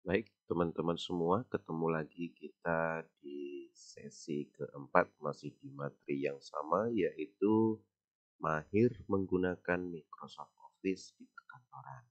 Baik, teman-teman semua, ketemu lagi kita di sesi keempat, masih di materi yang sama, yaitu mahir menggunakan Microsoft Office di perkantoran.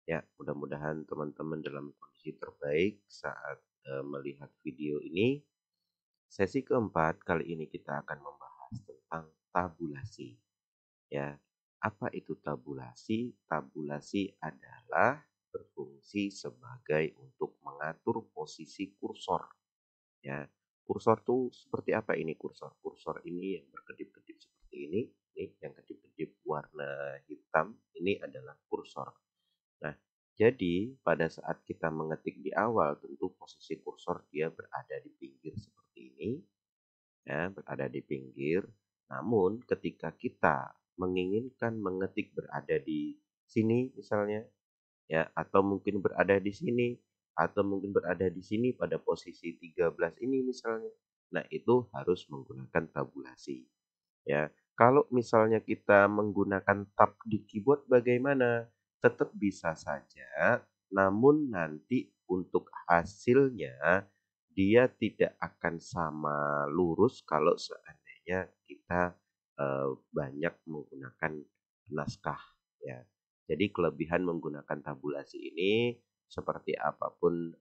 Ya, mudah-mudahan teman-teman dalam kondisi terbaik saat melihat video ini. Sesi keempat kali ini kita akan membahas tentang tabulasi. Ya, apa itu tabulasi? Tabulasi adalah berfungsi sebagai untuk mengatur posisi kursor. Ya, kursor tuh seperti apa ini kursor? Kursor ini yang berkedip-kedip seperti ini, nih yang kedip-kedip warna hitam, ini adalah kursor. Nah, jadi pada saat kita mengetik di awal, tentu posisi kursor dia berada di pinggir seperti ini, ya, berada di pinggir. Namun ketika kita menginginkan mengetik berada di sini misalnya, ya, atau mungkin berada di sini, atau mungkin berada di sini pada posisi 13 ini misalnya. Nah, itu harus menggunakan tabulasi, ya. Kalau misalnya kita menggunakan tab di keyboard bagaimana? Tetap bisa saja, namun nanti untuk hasilnya dia tidak akan sama lurus kalau seandainya kita banyak menggunakan naskah, ya. Jadi kelebihan menggunakan tabulasi ini seperti apapun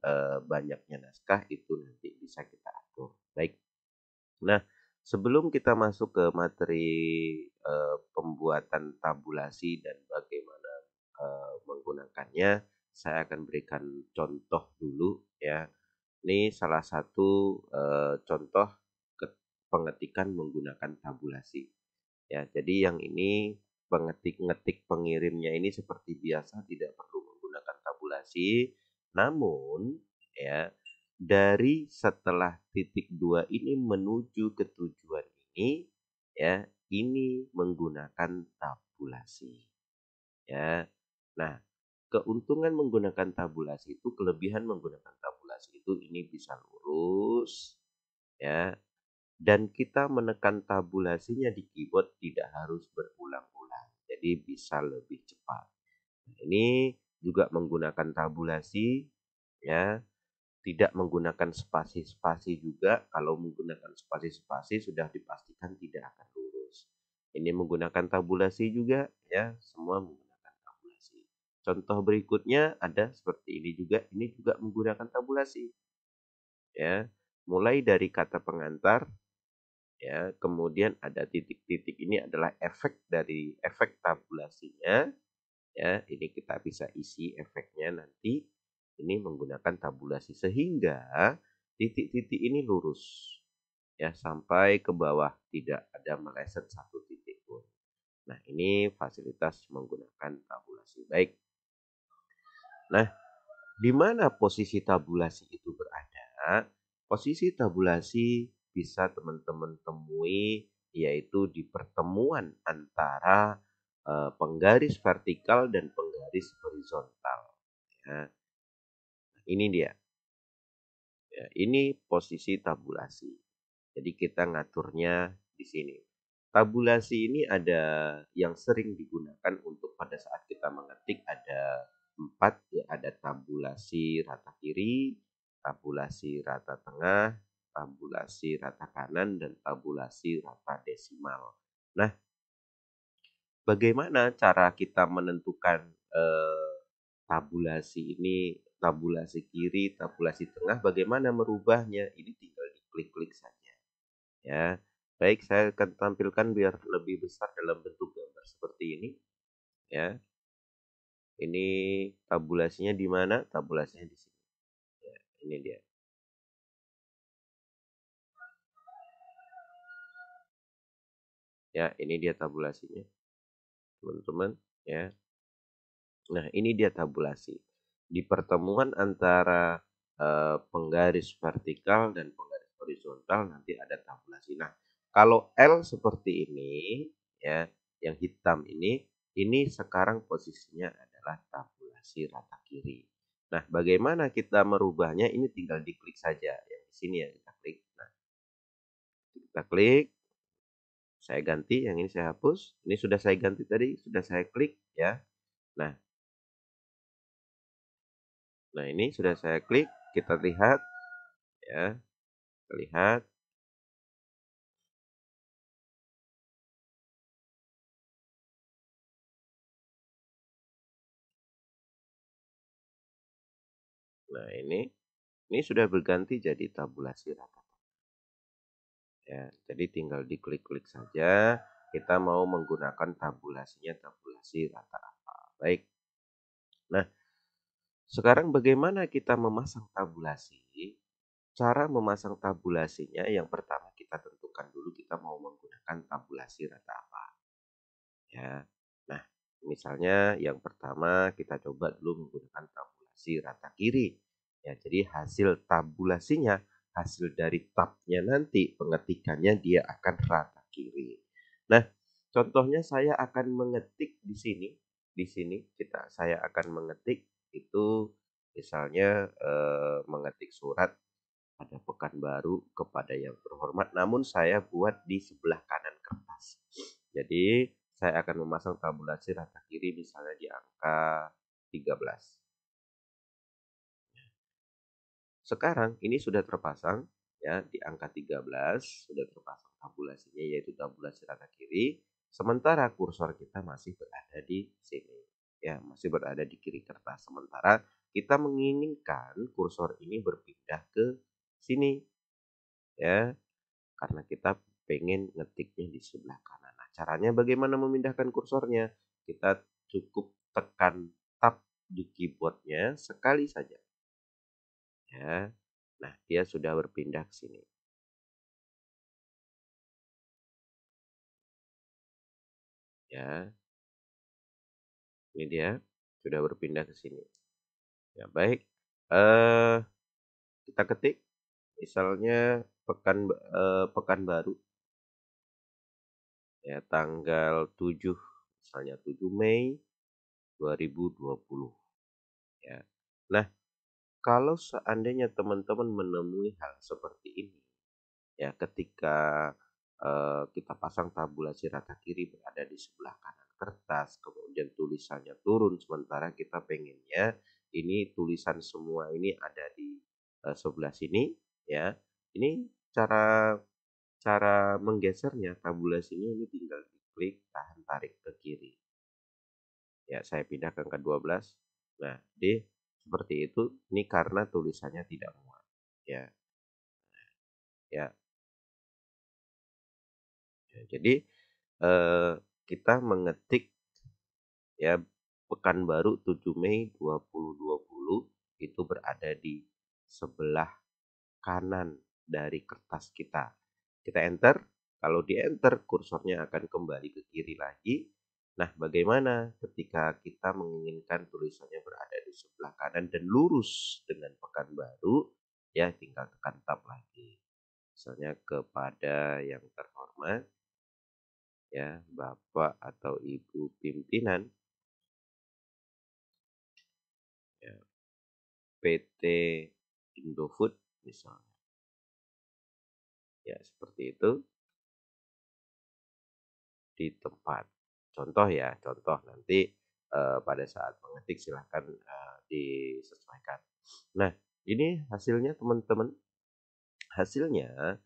banyaknya naskah itu nanti bisa kita atur. Baik. Nah, sebelum kita masuk ke materi pembuatan tabulasi dan bagaimana menggunakannya, saya akan berikan contoh dulu, ya. Ini salah satu contoh pengetikan menggunakan tabulasi. Ya, jadi yang ini pengetik-ngetik pengirimnya ini seperti biasa tidak perlu menggunakan tabulasi. Namun, ya, dari setelah titik 2 ini menuju ke tujuan ini, ya, ini menggunakan tabulasi, ya. Nah, keuntungan menggunakan tabulasi itu, kelebihan menggunakan tabulasi itu ini bisa lurus, ya, dan kita menekan tabulasinya di keyboard tidak harus berulang-ulang, jadi bisa lebih cepat. Nah, ini juga menggunakan tabulasi, ya, tidak menggunakan spasi-spasi juga. Kalau menggunakan spasi-spasi sudah dipastikan tidak akan lurus. Ini menggunakan tabulasi juga, ya, semua menggunakan tabulasi. Contoh berikutnya ada seperti ini juga, ini juga menggunakan tabulasi, ya. Mulai dari kata pengantar, ya, kemudian ada titik-titik, ini adalah efek dari efek tabulasinya, ya. Ini kita bisa isi efeknya nanti, ini menggunakan tabulasi sehingga titik-titik ini lurus, ya, sampai ke bawah, tidak ada meleset satu titik pun. Nah, ini fasilitas menggunakan tabulasi. Baik. Nah, di mana posisi tabulasi itu berada? Posisi tabulasi bisa teman-teman temui yaitu di pertemuan antara penggaris vertikal dan penggaris horizontal. Ya, ini dia. Ya, ini posisi tabulasi. Jadi kita ngaturnya di sini. Tabulasi ini ada yang sering digunakan untuk pada saat kita mengetik, ada 4, ya, ada tabulasi rata kiri, tabulasi rata tengah, tabulasi rata kanan, dan tabulasi rata desimal. Nah, bagaimana cara kita menentukan tabulasi ini, tabulasi kiri, tabulasi tengah, bagaimana merubahnya? Ini tinggal diklik-klik saja, ya. Baik, saya akan tampilkan biar lebih besar dalam bentuk gambar seperti ini, ya. Ini tabulasinya di mana? Tabulasinya di sini. Ya, ini dia. Ya, ini dia tabulasinya, teman-teman, ya. Nah, ini dia tabulasi. Di pertemuan antara penggaris vertikal dan penggaris horizontal nanti ada tabulasi. Nah, kalau L seperti ini, ya, yang hitam ini sekarang posisinya adalah tabulasi rata kiri. Nah, bagaimana kita merubahnya? Ini tinggal diklik saja. Yang di sini ya kita klik. Nah, kita klik, saya ganti, yang ini saya hapus. Ini sudah saya ganti tadi, sudah saya klik, ya. Nah, Nah, ini sudah saya klik, kita lihat ya, kita lihat. Nah, ini sudah berganti jadi tabulasi rata. Ya, jadi tinggal diklik-klik saja. Kita mau menggunakan tabulasinya tabulasi rata apa. Baik. Nah, sekarang bagaimana kita memasang tabulasi? Cara memasang tabulasinya yang pertama kita tentukan dulu kita mau menggunakan tabulasi rata apa. Ya. Nah, misalnya yang pertama kita coba dulu menggunakan tabulasi rata kiri. Ya, jadi hasil tabulasinya, hasil dari tabnya nanti pengetikannya dia akan rata kiri. Nah, contohnya saya akan mengetik di sini. Di sini saya akan mengetik itu misalnya mengetik surat pada Pekanbaru kepada yang terhormat, namun saya buat di sebelah kanan kertas. Jadi, saya akan memasang tabulasi rata kiri misalnya di angka 13. Sekarang ini sudah terpasang ya di angka 13 sudah terpasang tabulasinya yaitu tabulasi rata kiri, sementara kursor kita masih berada di sini. Ya, masih berada di kiri kertas. Sementara kita menginginkan kursor ini berpindah ke sini ya. Karena kita pengen ngetiknya di sebelah kanan. Nah, caranya bagaimana memindahkan kursornya? Kita cukup tekan tab di keyboardnya sekali saja. Ya. Nah, dia sudah berpindah ke sini. Ya, ini dia sudah berpindah ke sini. Ya, baik. Eh, kita ketik misalnya Pekanbaru ya tanggal 7 misalnya 7 Mei 2020 ya. Nah, kalau seandainya teman-teman menemui hal seperti ini, ya ketika kita pasang tabulasi rata kiri berada di sebelah kanan kertas, kemudian tulisannya turun, sementara kita pengennya ini tulisan semua ini ada di sebelah sini, ya. Ini cara cara menggesernya tabulasinya ini tinggal diklik, tahan tarik ke kiri. Ya, saya pindah ke angka 12. Nah, seperti itu. Ini karena tulisannya tidak muat. Ya, ya. Ya, jadi kita mengetik ya Pekanbaru 7 Mei 2020 itu berada di sebelah kanan dari kertas kita. Kita enter. Kalau di enter, kursornya akan kembali ke kiri lagi. Nah, bagaimana ketika kita menginginkan tulisannya berada di sebelah kanan dan lurus dengan Pekanbaru, ya tinggal tekan tab lagi. Misalnya kepada yang terhormat, ya Bapak atau Ibu pimpinan ya, PT Indofood misalnya. Ya, seperti itu di tempat. Contoh ya, contoh nanti pada saat mengetik silahkan disesuaikan. Nah, ini hasilnya teman-teman. Hasilnya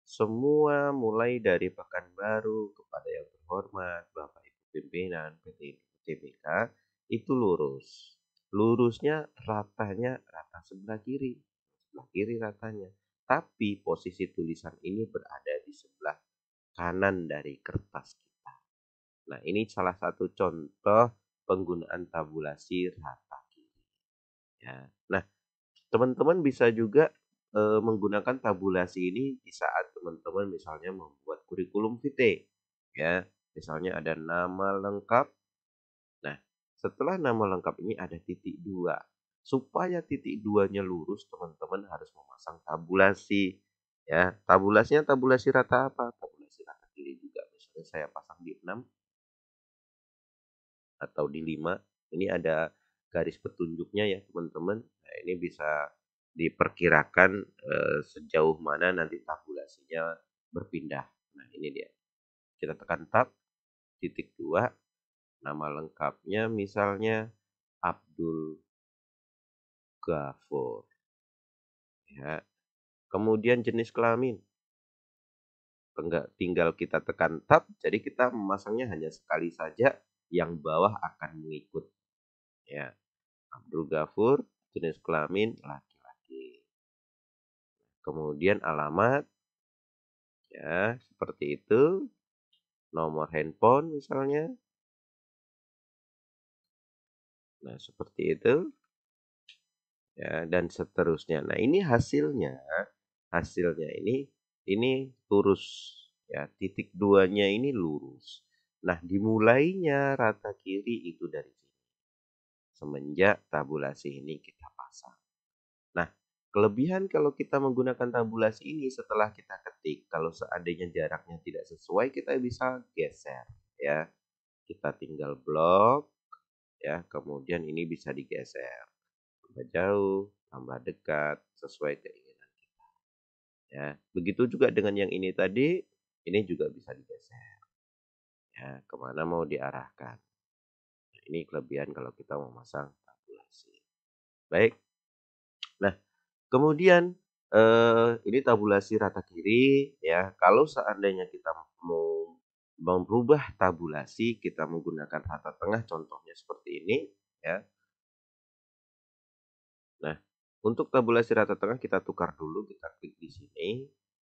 semua mulai dari Pekanbaru kepada yang terhormat, Bapak Ibu pimpinan PT TBK itu lurus. Lurusnya ratanya rata sebelah kiri. Sebelah kiri ratanya. Tapi posisi tulisan ini berada di sebelah kanan dari kertas kita. Nah, ini salah satu contoh penggunaan tabulasi rata kiri. Ya. Nah, teman-teman bisa juga menggunakan tabulasi ini di saat teman-teman misalnya membuat kurikulum vitae. Ya, misalnya ada nama lengkap. Nah, setelah nama lengkap ini ada titik dua. Supaya titik duanya lurus, teman-teman harus memasang tabulasi. Ya, tabulasinya tabulasi rata apa? Tabulasi rata kiri juga. Misalnya saya pasang di 6 atau di 5. Ini ada garis petunjuknya ya teman-teman. Nah, ini bisa diperkirakan sejauh mana nanti tabulasinya berpindah. Nah, ini dia. Kita tekan tab, titik 2, nama lengkapnya misalnya Abdul Gafur. Ya. Kemudian jenis kelamin. Tinggal kita tekan tab, jadi kita memasangnya hanya sekali saja, yang bawah akan mengikut. Ya, Abdul Ghafur, jenis kelamin laki-laki. Kemudian alamat, ya seperti itu. Nomor handphone misalnya. Nah, seperti itu. Ya, dan seterusnya. Nah, ini hasilnya ini lurus, ya, titik duanya ini lurus. Nah, dimulainya rata kiri itu dari sini. Semenjak tabulasi ini kita pasang. Nah, kelebihan kalau kita menggunakan tabulasi ini setelah kita ketik, kalau seandainya jaraknya tidak sesuai, kita bisa geser, ya. Kita tinggal blok, ya, kemudian ini bisa digeser. Tambah jauh, tambah dekat, sesuai keinginan kita. Ya, begitu juga dengan yang ini tadi, ini juga bisa digeser. Ya, kemana mau diarahkan. Nah, ini kelebihan kalau kita memasang tabulasi. Baik. Nah, kemudian ini tabulasi rata kiri, ya. Kalau seandainya kita mau merubah tabulasi, kita menggunakan rata tengah, contohnya seperti ini, ya. Nah, untuk tabulasi rata tengah kita tukar dulu, kita klik di sini,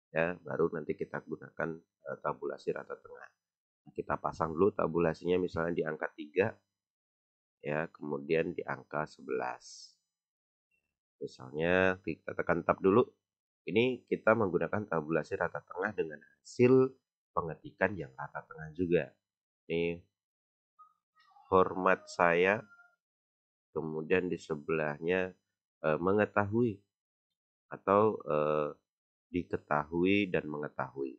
ya, baru nanti kita gunakan tabulasi rata tengah. Nah, kita pasang dulu tabulasinya misalnya di angka 3, ya, kemudian di angka 11. Misalnya kita tekan tab dulu. Ini kita menggunakan tabulasi rata tengah dengan hasil pengetikan yang rata tengah juga. Ini format saya, kemudian di sebelahnya mengetahui atau diketahui dan mengetahui.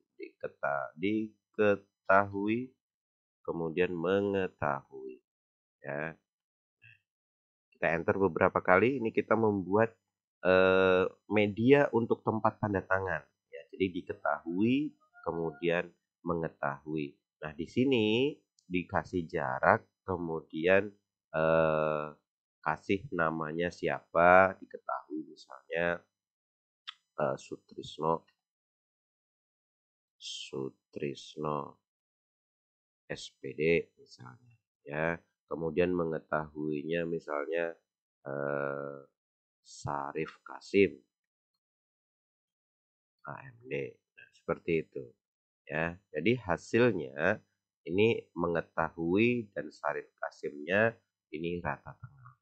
Diketahui kemudian mengetahui, ya. Kita enter beberapa kali, ini kita membuat media untuk tempat tanda tangan, ya. Jadi diketahui kemudian mengetahui. Nah, di sini dikasih jarak, kemudian kasih namanya siapa, diketahui misalnya Sutrisno SPD misalnya, ya. Kemudian mengetahuinya misalnya Sarif Kasim AMD. Nah, seperti itu, ya. Jadi hasilnya ini mengetahui dan Sarif Kasimnya ini rata tengah.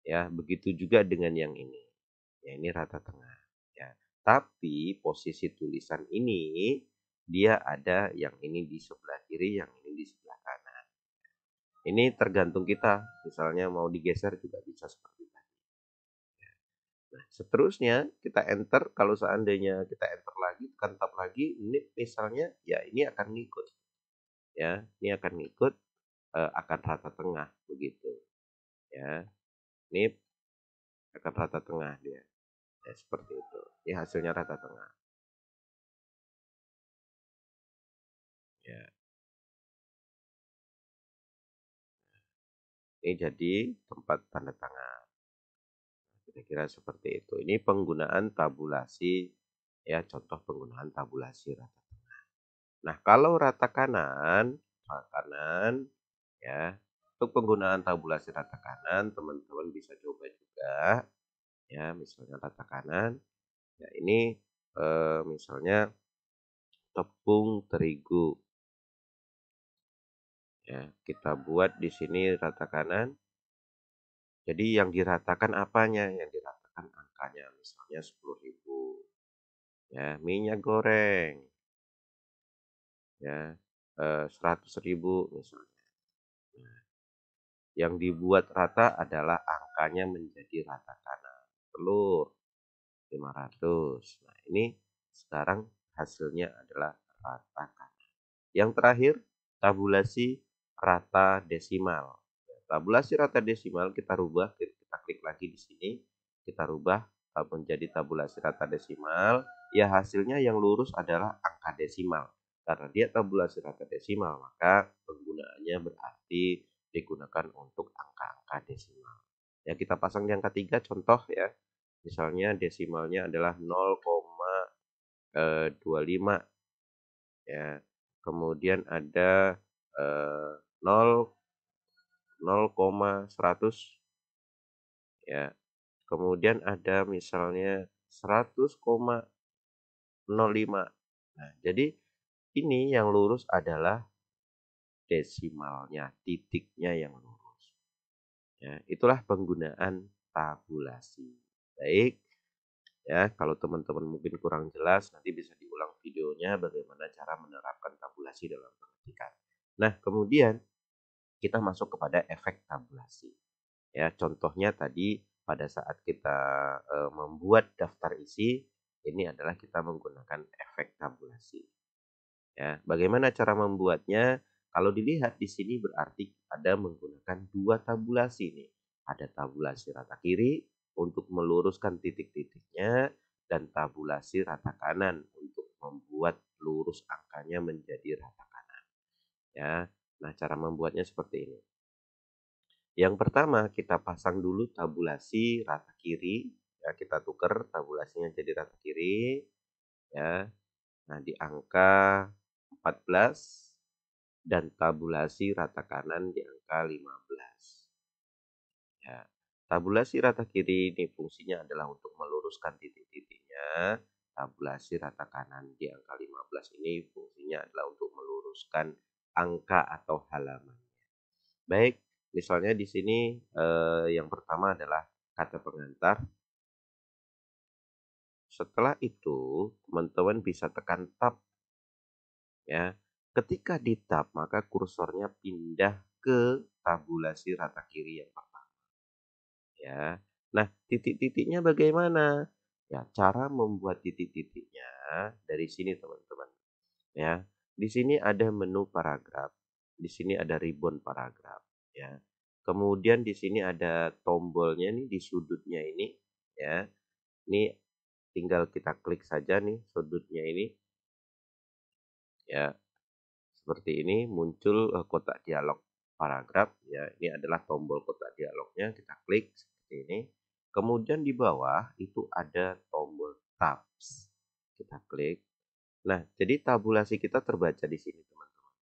Ya, begitu juga dengan yang ini. Ya, ini rata tengah, ya. Tapi posisi tulisan ini dia ada yang ini di sebelah kiri, yang ini di sebelah kanan. Ini tergantung kita, misalnya mau digeser juga bisa seperti tadi. Nah, seterusnya kita enter, kalau seandainya kita enter lagi, tekan tab lagi, ini misalnya ya ini akan ngikut. Ya, ini akan ngikut akan rata tengah begitu. Ya. Ini akan rata tengah dia. Ya, seperti itu. Ini hasilnya rata tengah. Ya. Ini jadi tempat tanda tangan. Kira-kira seperti itu. Ini penggunaan tabulasi, ya, contoh penggunaan tabulasi rata tengah. Nah, kalau rata kanan, ya, untuk penggunaan tabulasi rata kanan, teman-teman bisa coba juga, ya, misalnya rata kanan. Ya, ini misalnya tepung terigu. Ya, kita buat di sini rata kanan. Jadi yang diratakan apanya? Yang diratakan angkanya, misalnya 10.000. Ya, minyak goreng, ya, 100.000 misalnya. Nah, yang dibuat rata adalah angkanya menjadi rata kanan. Telur 500. Nah, ini sekarang hasilnya adalah rata kanan. Yang terakhir, tabulasi rata desimal. Tabulasi rata desimal kita rubah, kita klik lagi di sini, kita rubah menjadi tabulasi rata desimal. Ya, hasilnya yang lurus adalah angka desimal. Karena dia tabulasi rata desimal, maka penggunaannya berarti digunakan untuk angka-angka desimal. Ya, kita pasang di angka 3 contoh ya. Misalnya desimalnya adalah 0,25 ya. Kemudian ada 0,100 ya. Kemudian ada misalnya 100,05. Nah, jadi ini yang lurus adalah desimalnya, titiknya yang lurus. Ya, itulah penggunaan tabulasi. Baik, ya, kalau teman-teman mungkin kurang jelas, nanti bisa diulang videonya bagaimana cara menerapkan tabulasi dalam pengetikan. Nah, kemudian kita masuk kepada efek tabulasi. Ya, contohnya tadi pada saat kita membuat daftar isi, ini adalah kita menggunakan efek tabulasi. Ya, bagaimana cara membuatnya? Kalau dilihat di sini berarti ada menggunakan dua tabulasi nih. Ada tabulasi rata kiri untuk meluruskan titik-titiknya dan tabulasi rata kanan untuk membuat lurus angkanya menjadi rata kanan. Ya. Nah, cara membuatnya seperti ini. Yang pertama, kita pasang dulu tabulasi rata kiri. Ya, kita tukar tabulasinya jadi rata kiri. Ya. Nah, di angka 14 dan tabulasi rata kanan di angka 15. Ya. Tabulasi rata kiri ini fungsinya adalah untuk meluruskan titik-titiknya. Tabulasi rata kanan di angka 15 ini fungsinya adalah untuk meluruskan angka atau halaman. Baik, misalnya di sini yang pertama adalah kata pengantar. Setelah itu, teman-teman bisa tekan tab ya. Ketika di tab, maka kursornya pindah ke tabulasi rata kiri yang pertama ya. Nah, titik-titiknya bagaimana? Ya, cara membuat titik-titiknya dari sini teman-teman ya. Di sini ada menu paragraf, di sini ada ribbon paragraf ya. Kemudian di sini ada tombolnya nih di sudutnya ini ya. Ini tinggal kita klik saja nih sudutnya ini ya. Seperti ini muncul kotak dialog paragraf ya. Ini adalah tombol kotak dialognya, kita klik seperti ini. Kemudian di bawah itu ada tombol tabs. Kita klik. Nah, jadi tabulasi kita terbaca di sini, teman-teman.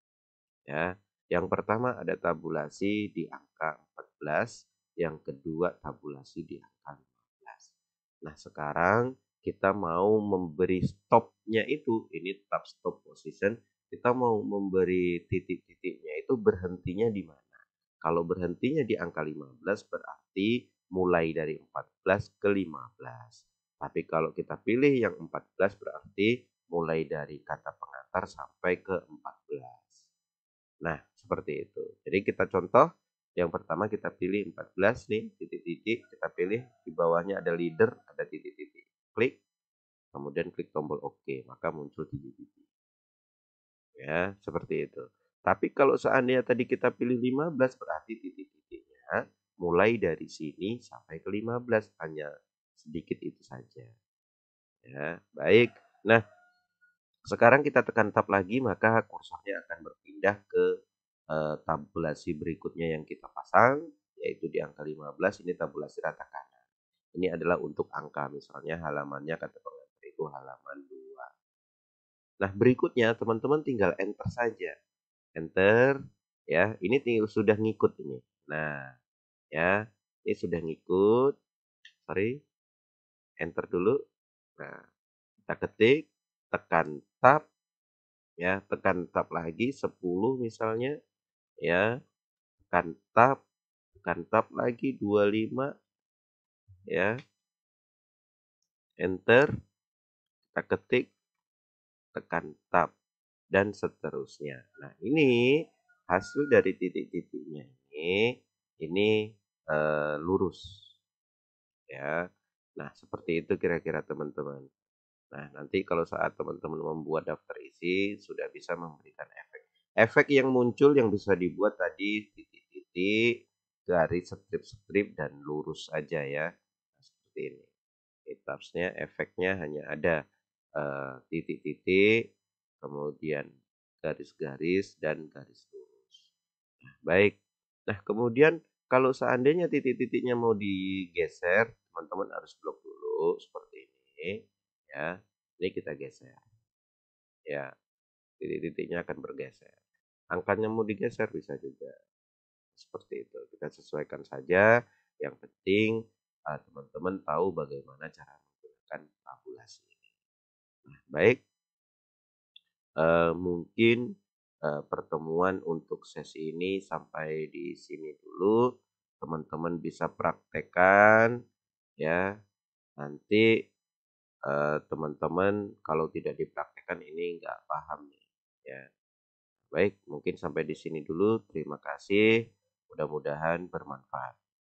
Ya. Yang pertama ada tabulasi di angka 14, yang kedua tabulasi di angka 15. Nah, sekarang kita mau memberi stopnya itu, ini tab stop position, kita mau memberi titik-titiknya itu berhentinya di mana. Kalau berhentinya di angka 15 berarti mulai dari 14 ke 15. Tapi kalau kita pilih yang 14 berarti mulai dari kata pengantar sampai ke 14. Nah, seperti itu. Jadi kita contoh, yang pertama kita pilih 14 nih, titik-titik, kita pilih di bawahnya ada leader, ada titik-titik. Klik, kemudian klik tombol OK, maka muncul titik-titik. Ya, seperti itu. Tapi kalau seandainya tadi kita pilih 15 berarti titik-titiknya mulai dari sini sampai ke 15, hanya sedikit itu saja. Ya, baik. Nah, sekarang kita tekan tab lagi maka kursornya akan berpindah ke tabulasi berikutnya yang kita pasang, yaitu di angka 15, ini tabulasi rata kanan. Ini adalah untuk angka, misalnya halamannya kata pengantar itu halaman 2. Nah, berikutnya teman-teman tinggal enter saja. Enter, ya, ini tinggal sudah ngikut ini. Nah, ya, ini sudah ngikut. Sorry, enter dulu. Nah, kita ketik, tekan tab, ya, tekan tab lagi 10 misalnya, ya, tekan tab lagi 25 ya, enter, kita ketik, tekan tab dan seterusnya. Nah, ini hasil dari titik-titiknya ini lurus ya. Nah, seperti itu kira-kira teman-teman. Nah, nanti kalau saat teman-teman membuat daftar isi sudah bisa memberikan efek. Efek yang muncul yang bisa dibuat tadi titik-titik, garis strip-strip dan lurus aja ya. Nah, seperti ini. Tabsnya efeknya hanya ada titik-titik, kemudian garis-garis dan garis lurus. Nah, baik. Nah, kemudian kalau seandainya titik-titiknya mau digeser, teman-teman harus blok dulu seperti ini, ya. Ini kita geser, ya. Titik-titiknya akan bergeser. Angkanya mau digeser bisa juga. Seperti itu. Kita sesuaikan saja. Yang penting teman-teman tahu bagaimana cara menggunakan tabulasi ini. Nah, baik, mungkin pertemuan untuk sesi ini sampai di sini dulu. Teman-teman bisa praktekkan ya. Nanti teman-teman kalau tidak dipraktekkan ini nggak paham nih ya. Baik, mungkin sampai di sini dulu. Terima kasih. Mudah-mudahan bermanfaat.